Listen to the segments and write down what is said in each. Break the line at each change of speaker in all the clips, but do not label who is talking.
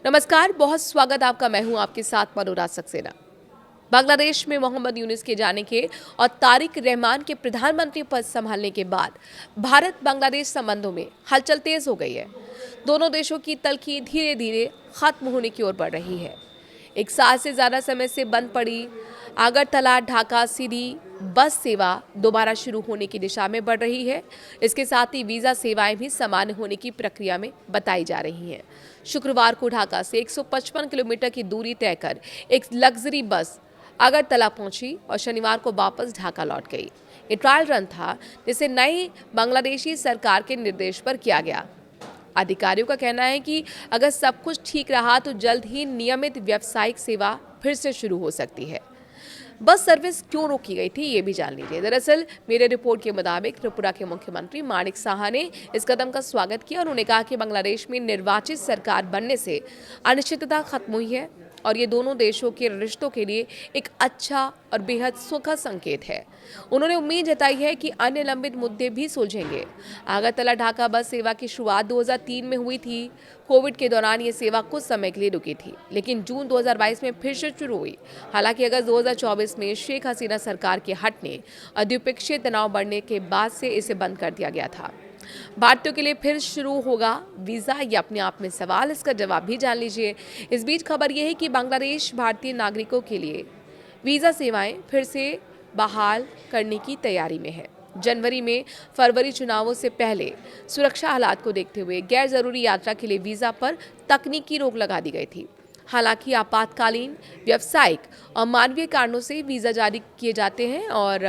नमस्कार, बहुत स्वागत आपका। मैं हूं आपके साथ मनोराज सक्सेना। बांग्लादेश में मोहम्मद यूनुस के जाने के और तारिक रहमान के प्रधानमंत्री पद संभालने के बाद भारत बांग्लादेश संबंधों में हलचल तेज हो गई है। दोनों देशों की तलखी धीरे धीरे खत्म होने की ओर बढ़ रही है। एक साल से ज्यादा समय से बंद पड़ी अगरतला ढाका सीधी बस सेवा दोबारा शुरू होने की दिशा में बढ़ रही है। इसके साथ ही वीजा सेवाएं भी सामान्य होने की प्रक्रिया में बताई जा रही हैं। शुक्रवार को ढाका से 155 किलोमीटर की दूरी तय कर एक लग्जरी बस अगरतला पहुंची और शनिवार को वापस ढाका लौट गई। ये ट्रायल रन था जिसे नई बांग्लादेशी सरकार के निर्देश पर किया गया। अधिकारियों का कहना है कि अगर सब कुछ ठीक रहा तो जल्द ही नियमित व्यावसायिक सेवा फिर से शुरू हो सकती है। बस सर्विस क्यों रोकी गई थी, ये भी जान लीजिए। दरअसल मेरे रिपोर्ट के मुताबिक त्रिपुरा के मुख्यमंत्री माणिक साहा ने इस कदम का स्वागत किया और उन्होंने कहा कि बांग्लादेश में निर्वाचित सरकार बनने से अनिश्चितता खत्म हुई है और ये दोनों देशों के रिश्तों के लिए एक अच्छा और बेहद सुखद संकेत है। उन्होंने उम्मीद जताई है कि अन्य लंबित मुद्दे भी सुलझेंगे। अगरतला ढाका बस सेवा की शुरुआत 2003 में हुई थी। कोविड के दौरान ये सेवा कुछ समय के लिए रुकी थी, लेकिन जून 2022 में फिर से शुरू हुई। हालांकि अगस्त 2024 में शेख हसीना सरकार के हटने और द्विपक्षीय तनाव बढ़ने के बाद से इसे बंद कर दिया गया था। भारतीयों के लिए फिर शुरू होगा वीजा, ये अपने आप में सवाल, इसका जवाब भी जान लीजिए। इस बीच खबर यह है कि बांग्लादेश भारतीय नागरिकों के लिए वीजा सेवाएं फिर से बहाल करने की तैयारी में है। जनवरी में फरवरी चुनावों से पहले सुरक्षा हालात को देखते हुए गैर जरूरी यात्रा के लिए वीजा पर तकनीकी रोक लगा दी गई थी। हालांकि आपातकालीन, व्यावसायिक और मानवीय कारणों से वीजा जारी किए जाते हैं और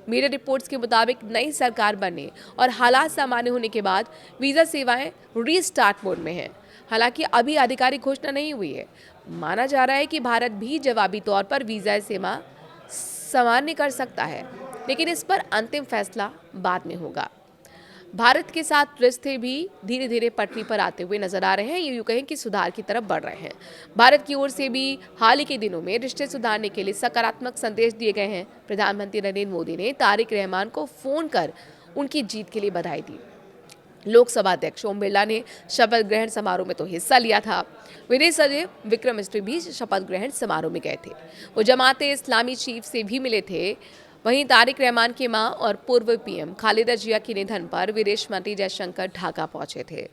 मेरे रिपोर्ट्स के मुताबिक नई सरकार बनने और हालात सामान्य होने के बाद वीजा सेवाएं रीस्टार्ट मोड में हैं। हालांकि अभी आधिकारिक घोषणा नहीं हुई है। माना जा रहा है कि भारत भी जवाबी तौर पर वीजा सेवा सामान्य कर सकता है, लेकिन इस पर अंतिम फैसला बाद में होगा। भारत के साथ रिश्ते भी धीरे धीरे पटरी पर आते हुए नजर आ रहे हैं। यूं कहें कि सुधार की तरफ बढ़ रहे हैं। भारत की ओर से भी हाल ही के दिनों में रिश्ते सुधारने के लिए सकारात्मक संदेश दिए गए हैं। प्रधानमंत्री नरेंद्र मोदी ने तारिक रहमान को फोन कर उनकी जीत के लिए बधाई दी। लोकसभा अध्यक्ष ओम बिरला ने शपथ ग्रहण समारोह में तो हिस्सा लिया था। विदेश सचिव विक्रम मिस्री भी शपथ ग्रहण समारोह में गए थे। वो जमाते इस्लामी चीफ से भी मिले थे। वहीं तारिक रहमान की मां और पूर्व पीएम खालिदा जिया के निधन पर विदेश मंत्री जयशंकर ढाका पहुंचे थे।